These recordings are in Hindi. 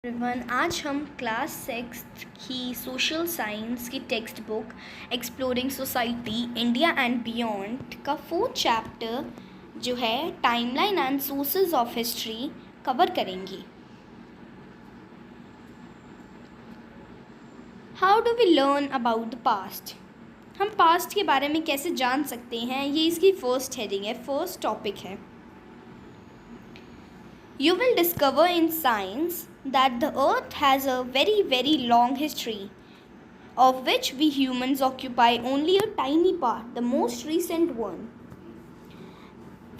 एवरीवन, आज हम क्लास 6 की सोशल साइंस की text book exploring society India and beyond का 4th चैप्टर जो है timeline and sources of history cover करेंगे। How do we learn about the past? हम पास्ट के बारे में कैसे जान सकते हैं, ये इसकी फर्स्ट हेडिंग है, फर्स्ट टॉपिक है। You will discover in science that the earth has a very long history, of which we humans occupy only a tiny part, the most recent one.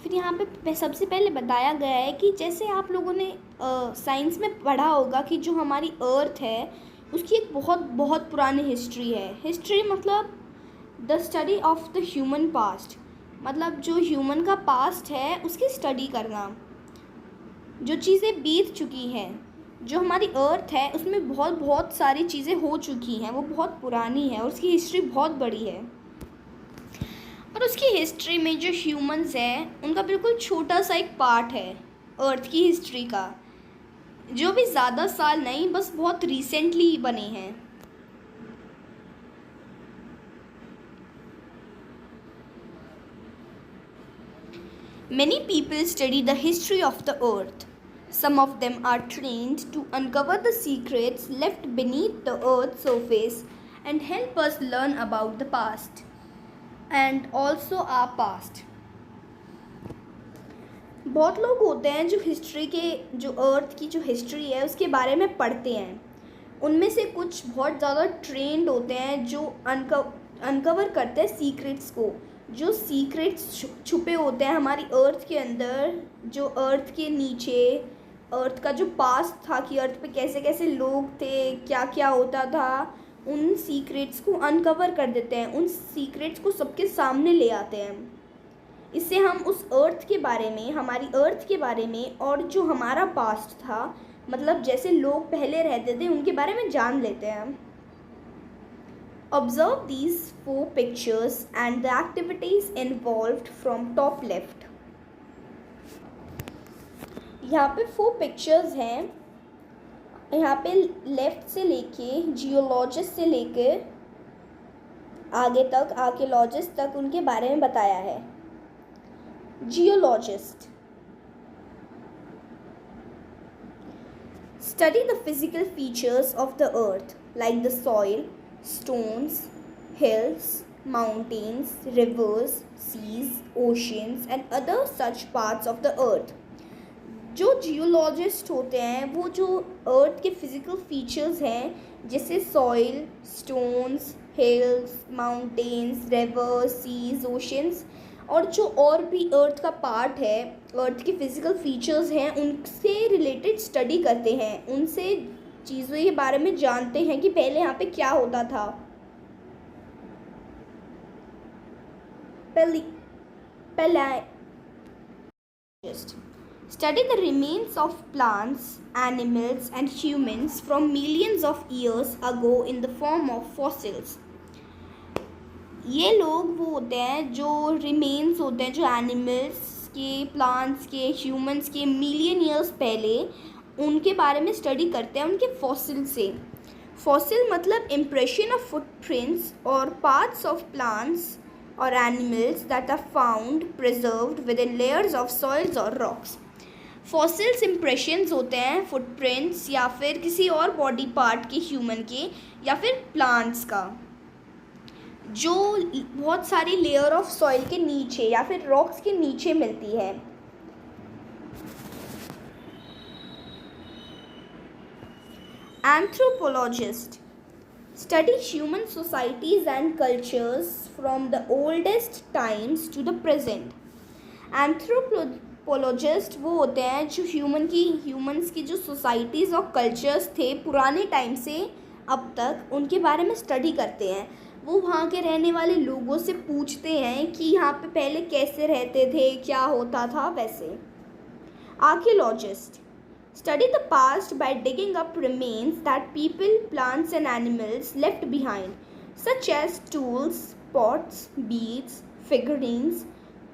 फिर यहाँ पे सबसे पहले बताया गया है कि जैसे आप लोगों ने साइंस में पढ़ा होगा कि जो हमारी अर्थ है उसकी एक बहुत पुरानी हिस्ट्री है। हिस्ट्री मतलब the study of the human past, मतलब जो ह्यूमन का पास्ट है उसकी स्टडी करना, जो चीज़ें बीत चुकी हैं। जो हमारी अर्थ है उसमें बहुत सारी चीज़ें हो चुकी हैं, वो बहुत पुरानी है और उसकी हिस्ट्री बहुत बड़ी है। और उसकी हिस्ट्री में जो ह्यूमंस हैं उनका बिल्कुल छोटा सा एक पार्ट है अर्थ की हिस्ट्री का, जो भी ज़्यादा साल नहीं, बस बहुत रिसेंटली बने हैं। Many people study the history of the earth. Some of them are trained to uncover the secrets left beneath the earth's surface and help us learn about the past and also our past. बहुत लोग होते हैं जो हिस्ट्री के, जो अर्थ की जो हिस्ट्री है उसके बारे में पढ़ते हैं। उनमें से कुछ बहुत ज़्यादा ट्रेंड होते हैं जो अनकवर करते हैं सीक्रेट्स को, जो सीक्रेट्स छुपे होते हैं हमारी अर्थ के अंदर, जो अर्थ के नीचे, अर्थ का जो पास्ट था कि अर्थ पे कैसे कैसे लोग थे, क्या क्या होता था, उन सीक्रेट्स को अनकवर कर देते हैं, उन सीक्रेट्स को सबके सामने ले आते हैं। इससे हम उस अर्थ के बारे में, हमारी अर्थ के बारे में और जो हमारा पास्ट था, मतलब जैसे लोग पहले रहते थे, उनके बारे में जान लेते हैं। Observe these 4 pictures and the activities involved from top left. यहाँ पे 4 पिक्चर्स हैं। यहाँ पे लेफ्ट से लेके जियोलॉजिस्ट से लेके आगे तक आर्कियोलॉजिस्ट तक उनके बारे में बताया है। Geologist study the physical features of the earth like the soil, stones, hills, mountains, rivers, seas, oceans and other such parts of the earth. जो जियोलॉजिस्ट होते हैं वो जो अर्थ के फिज़िकल फीचर्स हैं, जैसे soil, stones, hills, mountains, rivers, seas, oceans और जो और भी अर्थ का पार्ट है, अर्थ के फिज़िकल फीचर्स हैं, उनसे रिलेटेड स्टडी करते हैं, उनसे चीज़ों के बारे में जानते हैं कि पहले यहाँ पे क्या होता था। Study the remains of plants, animals and humans from millions of years ago in the form of fossils. ये लोग वो होते हैं जो रिमेन्स होते हैं, जो एनिमल्स के, प्लांट्स के, ह्यूमंस के मिलियन ईयर्स पहले, उनके बारे में स्टडी करते हैं उनके फॉसिल से। फॉसिल मतलब इम्प्रेशन ऑफ फुटप्रिंट्स और पार्ट्स ऑफ प्लांट्स और animals that are found preserved within layers of soils और रॉक्स। फॉसिल्स इम्प्रेशंस होते हैं फुटप्रिंट्स या फिर किसी और बॉडी पार्ट के, ह्यूमन के या फिर प्लांट्स का, जो बहुत सारी लेयर ऑफ सॉइल के नीचे या फिर रॉक्स के नीचे मिलती है। Anthropologist study human societies and cultures from the oldest times to the present. Anthropologist वो होते हैं जो ह्यूमंस की जो सोसाइटीज़ और कल्चर्स थे पुराने टाइम से अब तक, उनके बारे में स्टडी करते हैं। वो वहाँ के रहने वाले लोगों से पूछते हैं कि यहाँ पे पहले कैसे रहते थे, क्या होता था वैसे। Archaeologist study the past by digging up remains that people, plants and animals left behind, such as tools, pots, beads, figurines,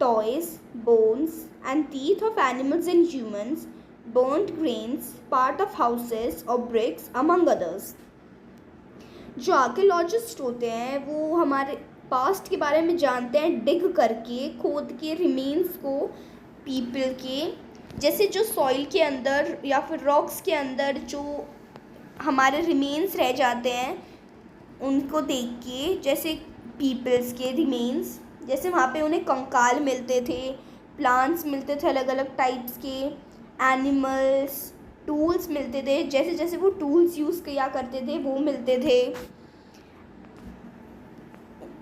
toys, bones and teeth of animals and humans, burnt grains, part of houses or bricks, among others. जो आर्कियोलॉजिस्ट होते हैं वो हमारे पास्ट के बारे में जानते हैं, डिग करके, खोद के रिमेन्स को पीपल के, जैसे जो सॉइल के अंदर या फिर रॉक्स के अंदर जो हमारे रिमेन्स रह जाते हैं उनको देख के, जैसे पीपल्स के रिमेन्स, जैसे वहाँ पे उन्हें कंकाल मिलते थे, प्लांट्स मिलते थे अलग अलग टाइप्स के, एनिमल्स, टूल्स मिलते थे, जैसे जैसे वो टूल्स यूज़ किया करते थे वो मिलते थे,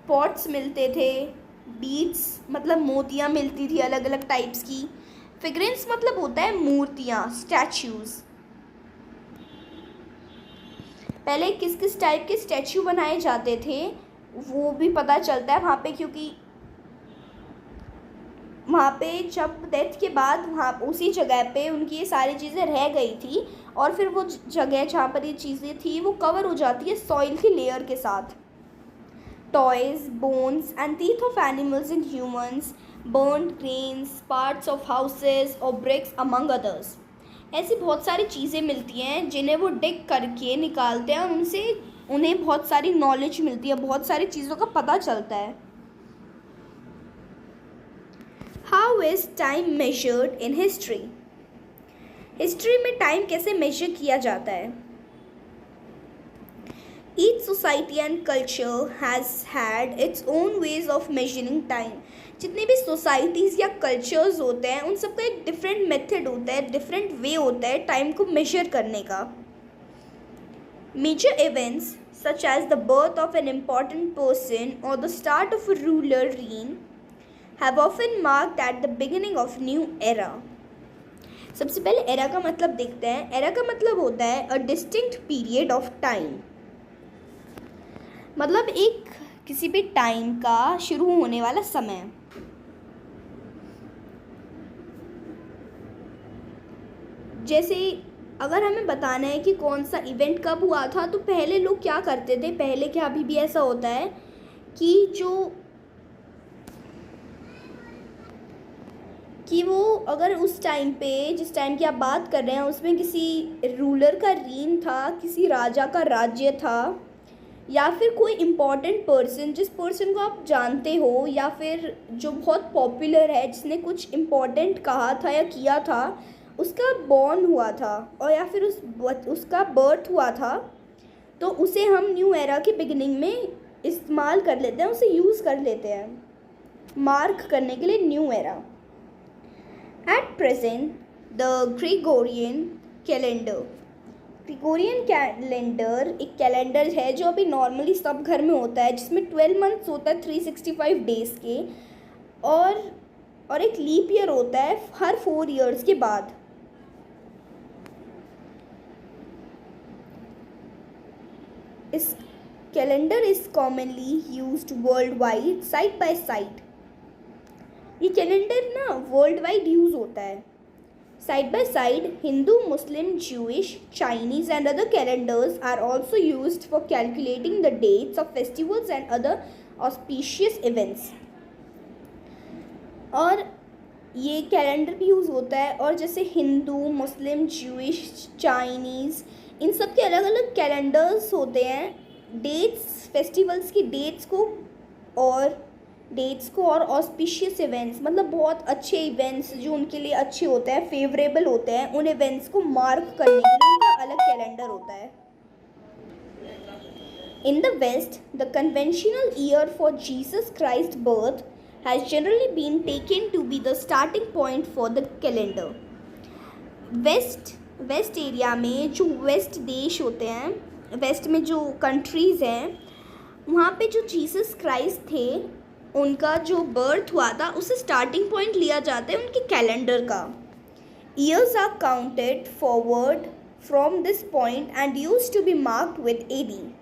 पॉट्स मिलते थे, बीड्स मतलब मोतियाँ मिलती थी अलग अलग टाइप्स की, फिगरेंस मतलब होता है मूर्तियाँ, स्टैचूज़। पहले किस किस टाइप के स्टैचू बनाए जाते थे वो भी पता चलता है वहाँ पे, क्योंकि वहाँ पे जब डेथ के बाद वहाँ उसी जगह पे उनकी ये सारी चीज़ें रह गई थी और फिर वो जगह जहाँ पर ये चीज़ें थी वो कवर हो जाती है सॉइल की लेयर के साथ। Toys, bones and teeth of animals and humans, burned grains, parts of houses और ब्रिक्स अमंग अदर्स। ऐसी बहुत सारी चीज़ें मिलती हैं जिन्हें वो डिग करके निकालते हैं और उनसे उन्हें बहुत सारी नॉलेज मिलती है, बहुत सारी चीज़ों का पता चलता है। How is time measured in history? History में टाइम कैसे मेजर किया जाता है? Each society and culture has had its own ways of measuring time. जितने भी सोसाइटीज़ या कल्चर्स होते हैं उन सबका एक डिफरेंट मेथड होता है, डिफरेंट वे होता है टाइम को मेजर करने का। Measure events such as the birth of an important person or the start of a ruler reign have often marked at the beginning of new era. सबसे पहले era का मतलब देखते हैं। era का मतलब होता है a distinct period of time, मतलब एक किसी भी टाइम का शुरू होने वाला समय। जैसे अगर हमें बताना है कि कौन सा इवेंट कब हुआ था तो पहले लोग क्या करते थे, पहले क्या अभी भी ऐसा होता है कि वो अगर उस टाइम पे जिस टाइम की आप बात कर रहे हैं उसमें किसी रूलर का रीन था, किसी राजा का राज्य था, या फिर कोई इम्पॉर्टेंट पर्सन जिस पर्सन को आप जानते हो या फिर जो बहुत पॉपुलर है, जिसने कुछ इम्पॉर्टेंट कहा था या किया था, उसका बॉर्न हुआ था और या फिर उसका बर्थ हुआ था, तो उसे हम न्यू एरा के बिगिनिंग में इस्तेमाल कर लेते हैं, उसे यूज़ कर लेते हैं मार्क करने के लिए new era. At present the Gregorian calendar एक कैलेंडर है जो अभी नॉर्मली सब घर में होता है, जिसमें 12 मंथ्स होता है 365 डेज़ के, और एक लीप ईयर होता है हर 4 ईयर्स के बाद। इस calendar is commonly used world wide side by side. ये कैलेंडर ना वर्ल्ड वाइड यूज़ होता है side by side. Hindu, Muslim, Jewish, Chinese and other calendars are also used for calculating the dates of festivals and other auspicious events. और ये कैलेंडर भी यूज़ होता है, और जैसे हिंदू, मुस्लिम, Jewish, चाइनीज़, इन सब के अलग अलग कैलेंडर्स होते हैं डेट्स, फेस्टिवल्स की डेट्स को और ऑस्पिशियस इवेंट्स मतलब बहुत अच्छे इवेंट्स जो उनके लिए अच्छे होते हैं, फेवरेबल होते हैं, उन इवेंट्स को मार्क करने के लिए उनका अलग कैलेंडर होता है। In the west the conventional year for Jesus Christ birth has generally been taken to be the starting point for the calendar. West area में जो वेस्ट देश होते हैं, वेस्ट में जो कंट्रीज़ हैं, वहाँ पे जो जीसस क्राइस्ट थे उनका जो बर्थ हुआ था उसे स्टार्टिंग पॉइंट लिया जाता है उनके कैलेंडर का। Years are counted forward from this point and used to be marked with AD.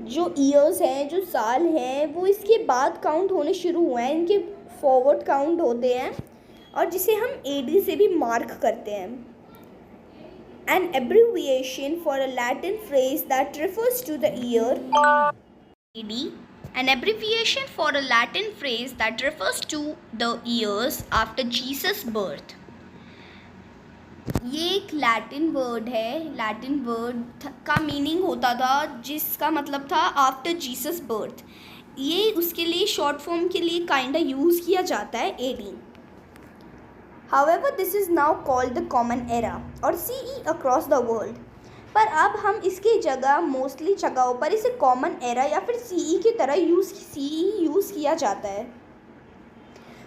जो ईयर्स हैं, जो साल हैं, वो इसके बाद काउंट होने शुरू हुए हैं, इनके फॉरवर्ड काउंट होते हैं और जिसे हम एडी से भी मार्क करते हैं। An abbreviation for a Latin phrase that refers to the year AD, an abbreviation for a Latin phrase that refers to the years after Jesus' birth. ये एक लैटिन वर्ड है। लैटिन वर्ड का मीनिंग होता था, जिसका मतलब था आफ्टर जीसस बर्थ। ये उसके लिए शॉर्ट फॉर्म के लिए काइंडा यूज़ किया जाता है AD. However this is now called the common era और सीई अक्रॉस द वर्ल्ड। पर अब हम इसकी जगह मोस्टली जगहों पर इसे कॉमन एरा या फिर सीई की तरह यूज़ किया जाता है।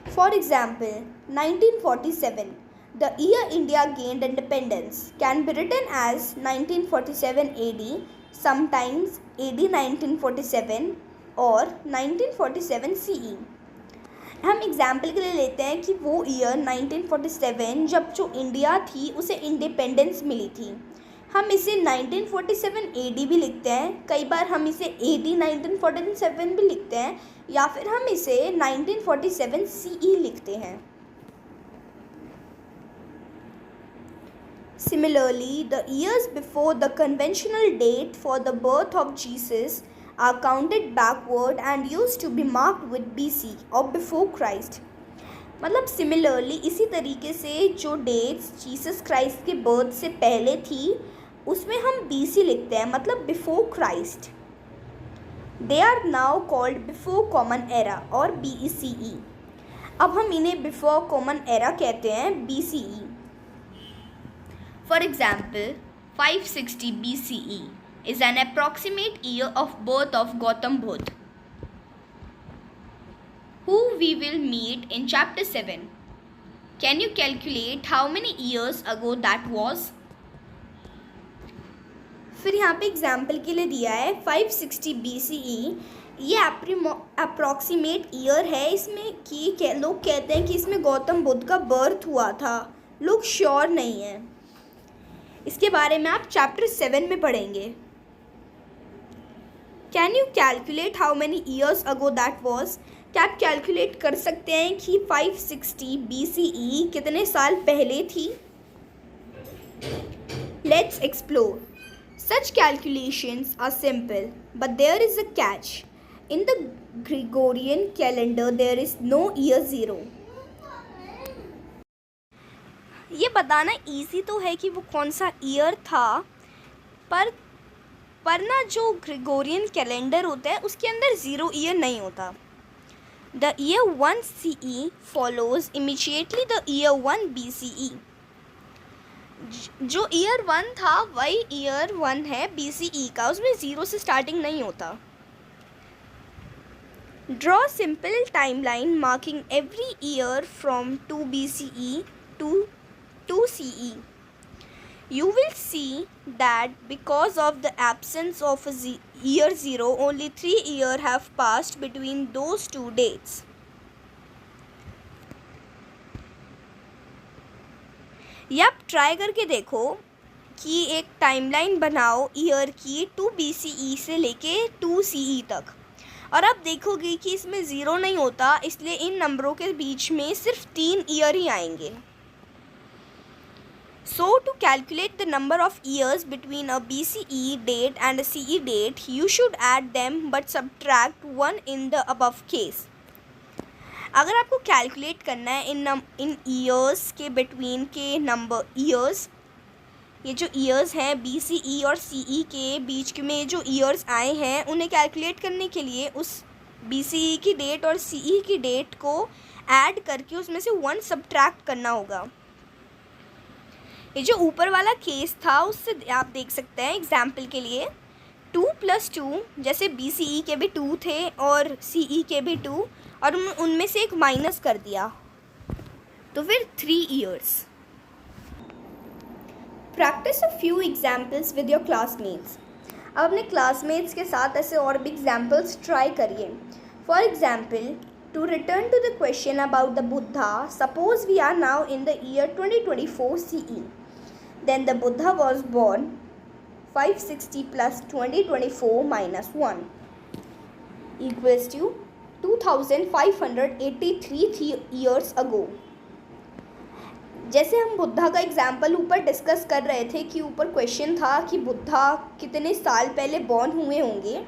For example 1947, the year India gained independence can be written as 1947 AD, sometimes AD 1947 और 1947 CE। हम एग्जाम्पल के लिए लेते हैं कि वो ईयर 1947 जब जो इंडिया थी उसे इंडिपेंडेंस मिली थी। हम इसे 1947 AD भी लिखते हैं, कई बार हम इसे AD 1947 भी लिखते हैं, या फिर हम इसे 1947 CE लिखते हैं। Similarly, the years before the conventional date for the birth of Jesus are counted backward and used to be marked with BC or before Christ। मतलब सिमिलरली इसी तरीके से जो डेट्स जीसस क्राइस्ट के बर्थ से पहले थी उसमें हम BC लिखते हैं, मतलब before Christ. They are now called before common era और BCE। अब हम इन्हें बिफोर कॉमन एरा कहते हैं, BCE। For example, 560 BCE is an approximate year of birth of Gautam Buddha, who we will meet in chapter 7. Can you calculate how many years ago that was? फिर यहाँ पे एग्जाम्पल के लिए दिया है 560 BCE। ये अप्रॉक्सीमेट ईयर है, इसमें कि लोग कहते हैं कि इसमें गौतम बुद्ध का बर्थ हुआ था, लोग श्योर नहीं हैं। इसके बारे में आप चैप्टर 7 में पढ़ेंगे। Can you calculate how many years ago that was? क्या आप कैलकुलेट कर सकते हैं कि 560 BCE कितने साल पहले थी? Let's explore. Such calculations are simple but there is a catch. In the Gregorian calendar there is no year zero. ये बताना इजी तो है कि वो कौन सा ईयर था, पर ना जो ग्रेगोरियन कैलेंडर होता है उसके अंदर ज़ीरो ईयर नहीं होता। The year 1 CE follows immediately the year 1 BCE। जो ईयर 1 था वही ईयर 1 है BCE का, उसमें ज़ीरो से स्टार्टिंग नहीं होता। Draw simple timeline marking every year from 2 BCE to 2 CE. You will see that because of the absence of a year 0, only 3 years have passed between those two dates. ये आप ट्राई करके देखो कि एक टाइमलाइन बनाओ ईयर की 2 BCE से लेके 2 CE तक, और आप देखोगे कि इसमें ज़ीरो नहीं होता, इसलिए इन नंबरों के बीच में सिर्फ 3 ईयर ही आएंगे। So to calculate the number of years between a BCE date and a CE date, you should add them but subtract 1 in the above case. अगर आपको कैलकुलेट करना है इन ईयर्स के बिटवीन के नंबर ईयर्स, ये जो ईयर्स हैं BCE और CE के बीच में जो ईयर्स आए हैं उन्हें कैलकुलेट करने के लिए उस BCE की डेट और CE की डेट को ऐड करके उसमें से 1 सब्ट्रैक्ट करना होगा। ये जो ऊपर वाला केस था उससे आप देख सकते हैं एग्जाम्पल के लिए 2 + 2, जैसे BCE के भी 2 थे और CE के भी 2, और उनमें से एक माइनस कर दिया तो फिर 3 years. Practice a few examples with your classmates. अब अपने क्लासमेट्स के साथ ऐसे और भी एग्जाम्पल्स ट्राई करिए। For example, to return to the question about the Buddha, suppose we are now in the year 2024 CE. Then the Buddha was born 560 plus 2024 minus 1 equals to 2583 years ago. जैसे हम बुद्धा का एग्जाम्पल ऊपर डिस्कस कर रहे थे कि ऊपर क्वेश्चन था कि बुद्धा कितने साल पहले बॉर्न हुए होंगे,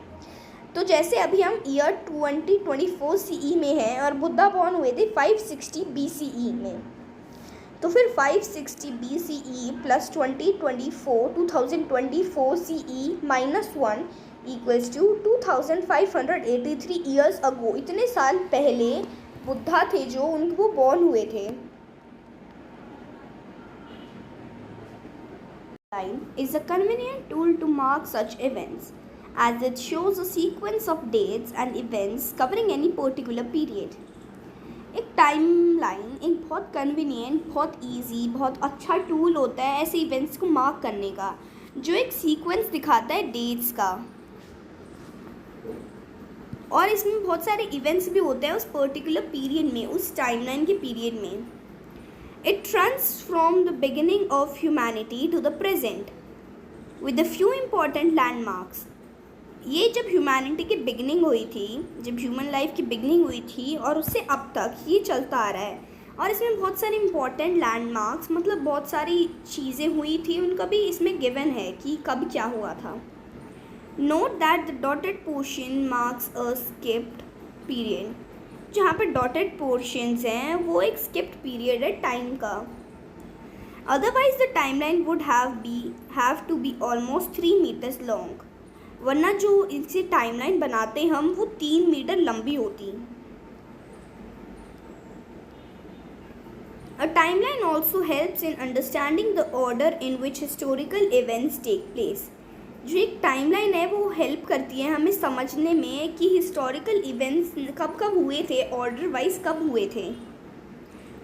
तो जैसे अभी हम ईयर 2024 CE में हैं और बुद्धा बॉर्न हुए थे 560 BCE में, तो तो फिर 560 BCE plus 2024 CE minus 1 equals to 2583 years ago. इतने साल पहले बुद्धा थे जो उनको बॉर्न हुए थे। Time is a convenient tool to mark such events, as it shows a sequence of dates and events covering any particular period. एक टाइमलाइन एक बहुत कन्वीनियंट, बहुत इजी, बहुत अच्छा टूल होता है ऐसे इवेंट्स को मार्क करने का, जो एक सीक्वेंस दिखाता है डेट्स का, और इसमें बहुत सारे इवेंट्स भी होते हैं उस पर्टिकुलर पीरियड में, उस टाइमलाइन के पीरियड में। It runs from the beginning of humanity to the present with a few important landmarks. ये जब ह्यूमैनिटी की बिगनिंग हुई थी, जब ह्यूमन लाइफ की बिगनिंग हुई थी, और उससे अब तक ये चलता आ रहा है, और इसमें बहुत सारे इंपॉर्टेंट लैंडमार्क्स, मतलब बहुत सारी चीज़ें हुई थी, उनका भी इसमें गिवन है कि कब क्या हुआ था। Note that the dotted portion marks a skipped period. जहाँ पे डॉटेड पोर्शंस हैं वो एक स्किप्ड पीरियड है टाइम का। Otherwise the timeline would have to be almost 3 metres long, वरना जो इनसे टाइमलाइन बनाते हम वो 3 मीटर लंबी होती। A timeline also helps in understanding the order in which historical events take place. जो एक टाइमलाइन है वो हेल्प करती है हमें समझने में कि हिस्टोरिकल इवेंट्स कब कब हुए थे, ऑर्डर वाइज कब हुए थे।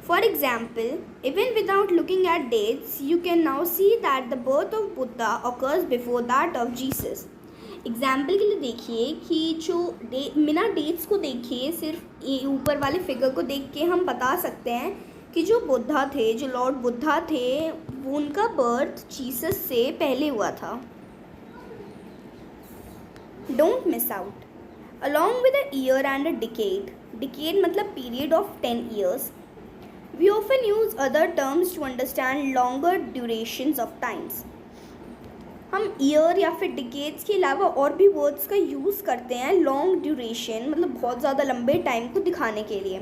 For example, even without looking at dates you can now see that the birth of Buddha occurs before that of Jesus. Example के लिए देखिए कि जो बिना डेट्स को देखिए, सिर्फ ऊपर वाले फिगर को देख के हम बता सकते हैं कि जो बुद्धा थे, जो लॉर्ड बुद्धा थे, वो उनका बर्थ जीसस से पहले हुआ था। Don't miss out. Along with a year and a decade मतलब period of 10 years, we often use other terms to understand longer durations of times. हम ईयर या फिर डिकेड्स के अलावा और भी वर्ड्स का यूज़ करते हैं लॉन्ग ड्यूरेशन, मतलब बहुत ज़्यादा लंबे टाइम को दिखाने के लिए।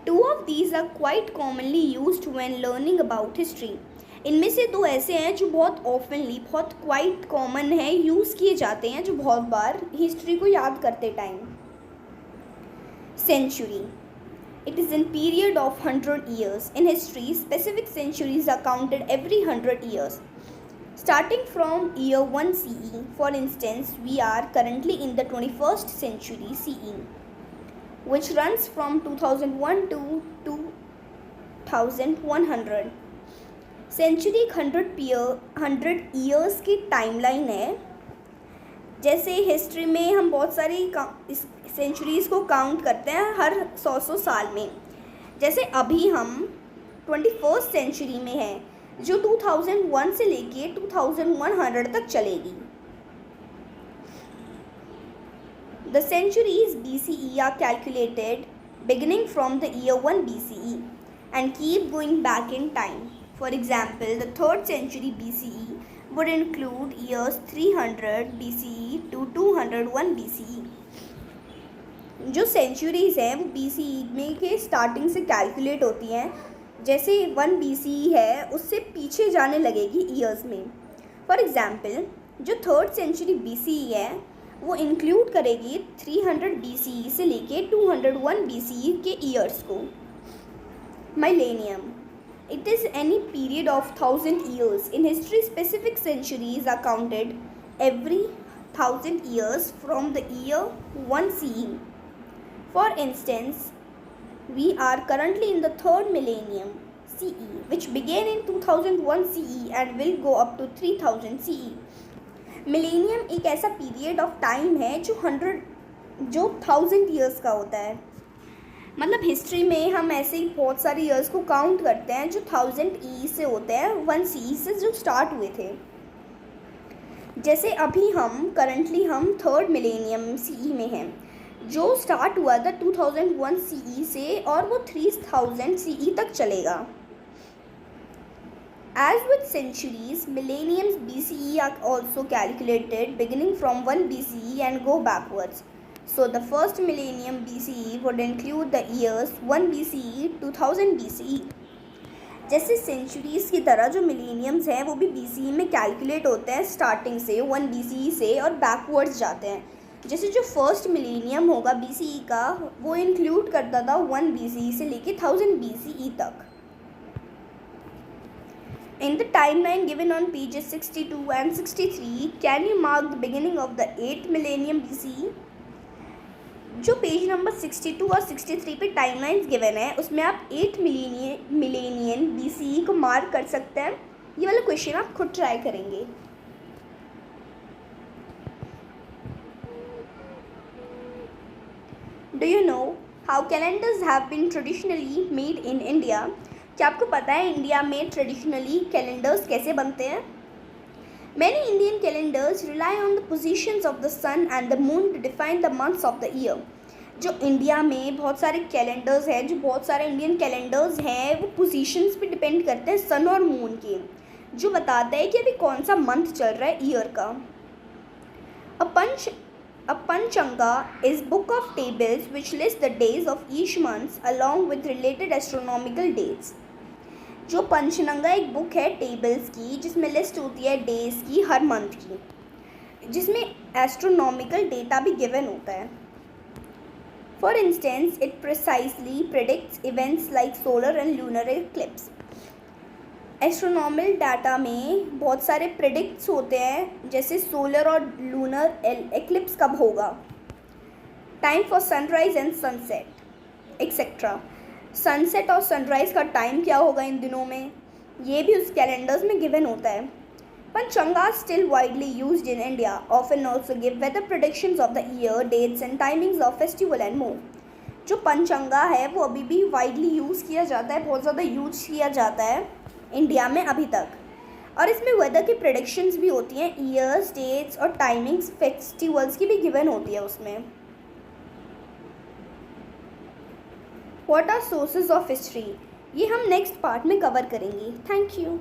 2 of these are quite commonly used when learning about history. इनमें से 2 ऐसे हैं जो बहुत ऑफनली, बहुत क्वाइट कॉमन है, यूज़ किए जाते हैं जो बहुत बार हिस्ट्री को याद करते time. Century, it is in period of 100 years. In history, specific centuries are counted every 100 years. Starting from year 1 CE, for instance, we are currently in the 21st century CE, which runs from 2001 to 2100. Century एक 100 ईयर्स की टाइमलाइन है। जैसे हिस्ट्री में हम बहुत सारी सेंचुरीज़ को काउंट करते हैं हर 100 साल में। जैसे अभी हम 21st सेंचुरी में हैं, जो 2001 से लेके 2100 तक चलेगी। The centuries BCE are calculated beginning from the year 1 BCE and keep going back in time. For example, the 3rd century BCE would include years 300 BCE to 201 BCE. जो सेंचुरीज हैं वो BCE में के स्टार्टिंग से कैलकुलेट होती हैं। जैसे 1 BCE है उससे पीछे जाने लगेगी ईयर्स में। फॉर एग्जाम्पल, जो 3rd century BCE है वो इंक्लूड करेगी 300 BCE से लेके 201 BCE के ईयर्स को। Millennium, it is any period of 1000 years. In history, specific centuries are counted every 1000 years from the year 1 CE. For instance, we are currently in the 3rd millennium CE, which began in 2001 CE and will go up to 3000 CE. Millennium एक ऐसा पीरियड ऑफ टाइम है जो 1000 ईयर्स का होता है। मतलब हिस्ट्री में हम ऐसे ही बहुत सारे ईयर्स को काउंट करते हैं जो 1000 ई से होते हैं, 1 CE से जो स्टार्ट हुए थे। जैसे अभी हम करंटली 3rd मिलेनियम CE में हैं, जो स्टार्ट हुआ था 2001 CE से और वो 3000 CE तक चलेगा। As with centuries, millenniums BCE are also calculated beginning from 1 BCE and go backwards. So the first millennium BCE would include the years 1 BCE to 1000 BCE. जैसे सेंचुरीज़ की तरह जो मिलेनियम्स हैं वो भी BCE में कैलकुलेट होते हैं स्टार्टिंग से 1 BCE से और बैकवर्ड्स जाते हैं। जैसे जो फर्स्ट मिलेनियम होगा BCE का वो इंक्लूड करता था 1 BCE से लेके 1000 BCE तक। In the timeline given on pages 62 and 63, can you mark the beginning of the 8th millennium BCE? जो पेज नंबर 62 और 63 पे टाइमलाइंस गिवन है उसमें आप 8th मिलेनियम BCE को मार्क कर सकते हैं। ये वाला क्वेश्चन आप खुद ट्राई करेंगे। Do you know how calendars have been traditionally made in India? क्या आपको पता है इंडिया में ट्रेडिशनली कैलेंडर्स कैसे बनते हैं? Many Indian calendars rely on the positions of the sun and the moon to define the months of the year. जो इंडिया में बहुत सारे कैलेंडर्स हैं, जो बहुत सारे इंडियन कैलेंडर्स हैं वो पोजीशंस पे डिपेंड करते हैं सन और मून के, जो बताता है कि अभी कौन सा मंथ चल रहा है ईयर का। A Panchanga is book of tables which lists the days of each month along with related astronomical dates. जो पंचनंगा एक बुक है टेबल्स की जिसमें लिस्ट होती है डेज की हर मंथ की, जिसमें एस्ट्रोनॉमिकल डेटा भी गिवन होता है। For instance it precisely predicts events like solar and lunar eclipse. Astronomical data में बहुत सारे प्रेडिक्ट्स होते हैं जैसे सोलर और लूनर एक्लिप्स कब होगा, time for sunrise and sunset etcetera. Sunset और सनराइज़ का टाइम क्या होगा इन दिनों में, ये भी उस कैलेंडर्स में गिवन होता है। Panchanga still widely used in India often also give weather predictions of the year dates and timings of festival and more. जो पंचंगा है वो अभी भी वाइडली यूज़ किया जाता है, बहुत ज़्यादा यूज किया जाता है इंडिया में अभी तक, और इसमें वेदर की प्रेडिक्शंस भी होती हैं, ईयर्स डेट्स और टाइमिंग्स फेस्टिवल्स की भी गिवन होती है उसमें। What are sources of history? ये हम नेक्स्ट पार्ट में कवर करेंगे। Thank you.